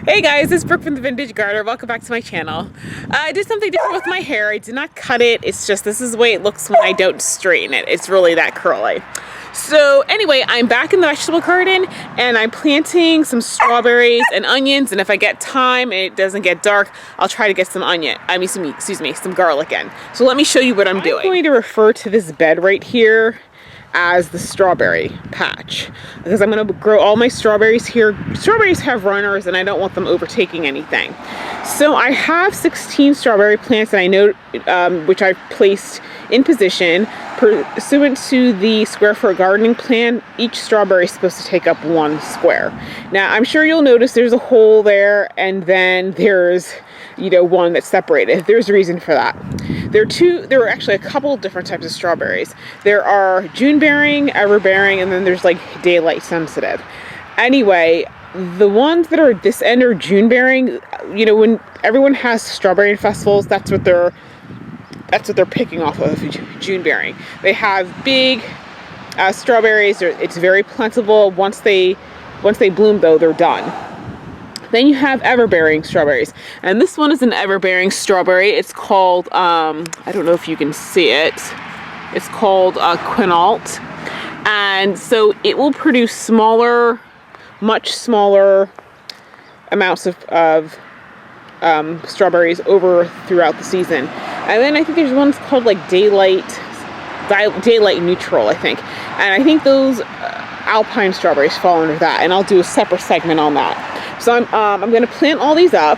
Hey guys, it's Brooke from the Vintage Gardener. Welcome back to my channel. I did something different with my hair. I did not cut it. It's just this is the way it looks when I don't straighten it. It's really that curly. So anyway, I'm back in the vegetable garden and I'm planting some strawberries and onions, and if I get time and it doesn't get dark, I'll try to get some some garlic in. So let me show you what I'm doing. I'm going to refer to this bed right here as the strawberry patch because I'm going to grow all my strawberries here. Strawberries have runners and I don't want them overtaking anything. So I have 16 strawberry plants that I know which I've placed in position pursuant to the square foot gardening plan. Each strawberry is supposed to take up 1 square. Now I'm sure you'll notice there's a hole there and then there's one that's separated. There's a reason for that. There are actually a couple of different types of strawberries. There are June bearing, ever bearing, and then there's like daylight sensitive. Anyway, the ones that are this end are June bearing. When everyone has strawberry festivals, that's what they're picking off of, June bearing. They have big strawberries. It's very plentiful. Once they bloom though, they're done. Then you have ever-bearing strawberries. And this one is an ever-bearing strawberry. It's called, I don't know if you can see it. It's called Quinault. And so it will produce much smaller amounts of strawberries throughout the season. And then I think there's ones called like daylight neutral, I think. And I think those alpine strawberries fall under that. And I'll do a separate segment on that. So I'm going to plant all these up,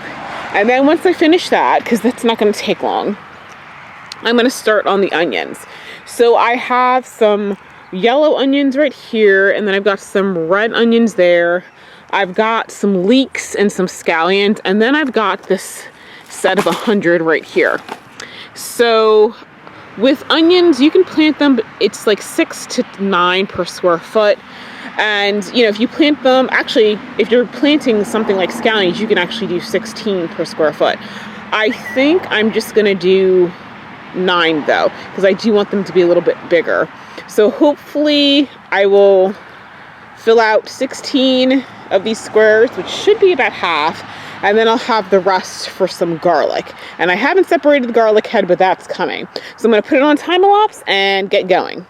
and then once I finish that, because that's not going to take long, I'm going to start on the onions. So I have some yellow onions right here, and then I've got some red onions there. I've got some leeks and some scallions, and then I've got this set of 100 right here. So with onions, you can plant them, it's like 6 to 9 per square foot. And if you plant them, actually, if you're planting something like scallions, you can actually do 16 per square foot. I think I'm just going to do 9 though, because I do want them to be a little bit bigger. So hopefully I will fill out 16 of these squares, which should be about half, and then I'll have the rest for some garlic. And I haven't separated the garlic head, but that's coming. So I'm going to put it on time-lapse and get going.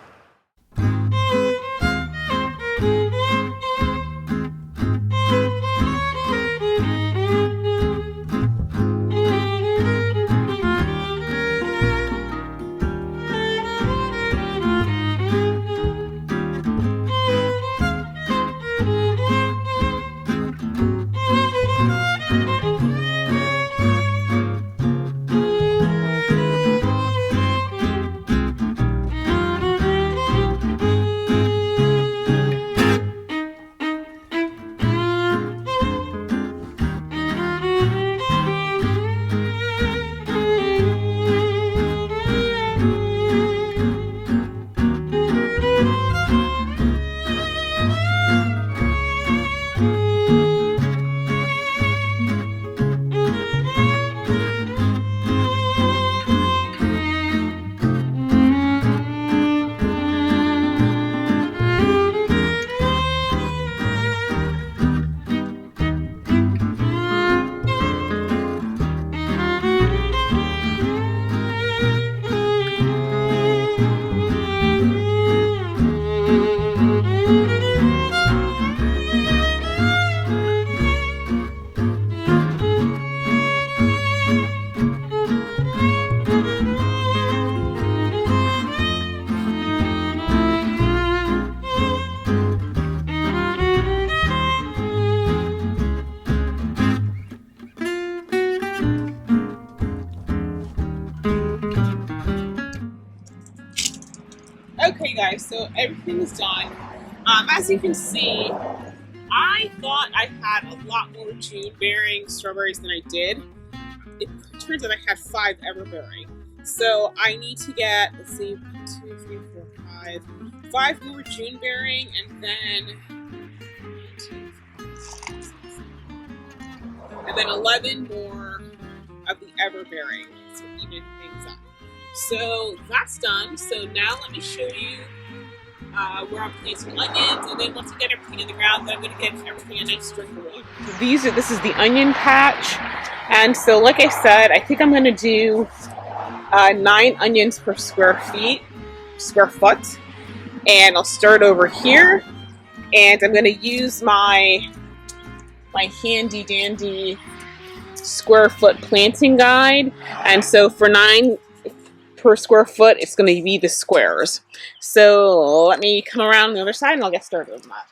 Okay guys, so everything is done. As you can see, I thought I had a lot more June bearing strawberries than I did. It turns out I had 5 ever bearing. So I need to get, let's see, 2, 3, 4, 5 more June bearing, and then 11 more of the ever bearing. So even things up. So that's done. So now let me show you where I'm planting onions, and then once I get everything in the ground, then I'm going to get everything a nice drink of water. This is the onion patch, and so like I said, I think I'm going to do 9 onions per square foot, and I'll start over here, and I'm going to use my handy dandy square foot planting guide, and so for 9 per square foot, it's going to be the squares. So let me come around the other side and I'll get started on that.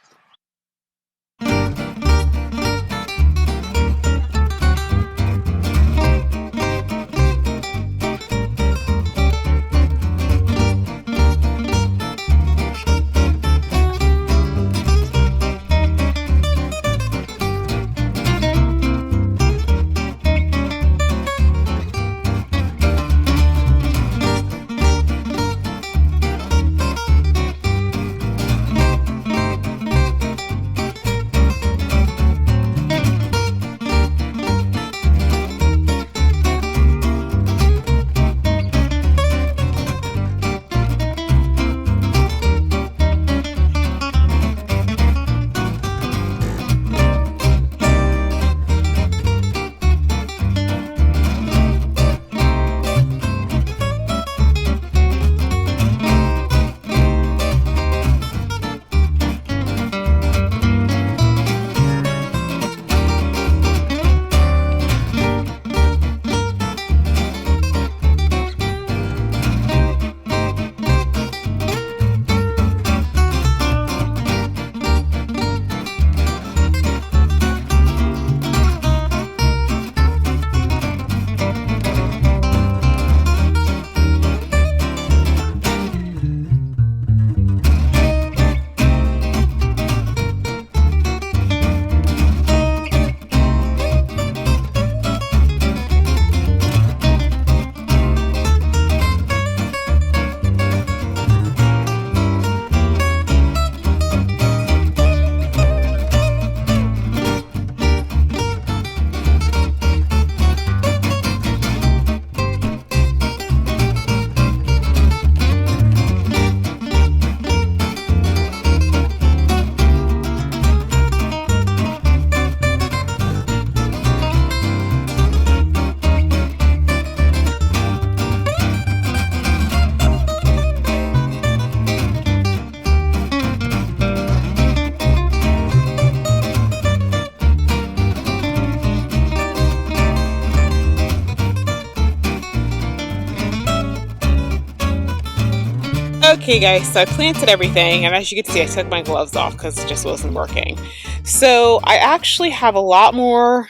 Okay guys, so I planted everything, and as you can see I took my gloves off because it just wasn't working. So I actually have a lot more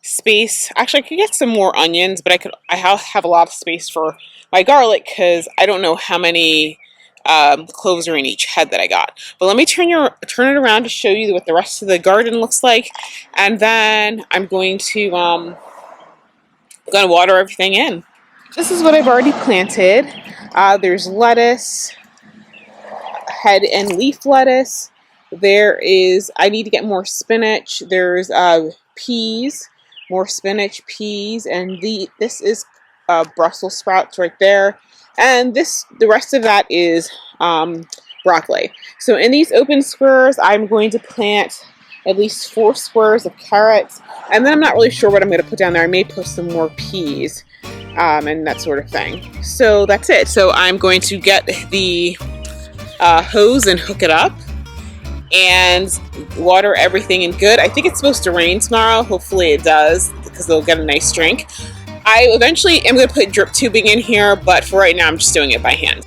space. Actually, I could get some more onions, but I have a lot of space for my garlic because I don't know how many cloves are in each head that I got. But let me turn it around to show you what the rest of the garden looks like, and then I'm going to water everything in. This is what I've already planted. There's lettuce, head and leaf lettuce. I need to get more spinach. There's peas, more spinach, peas, and this is Brussels sprouts right there. And the rest of that is broccoli. So in these open squares, I'm going to plant at least 4 squares of carrots, and then I'm not really sure what I'm going to put down there. I may put some more peas and that sort of thing. So that's it. So I'm going to get the hose and hook it up and water everything in good. I think it's supposed to rain tomorrow. Hopefully it does, because they'll get a nice drink. I eventually am going to put drip tubing in here, but for right now I'm just doing it by hand.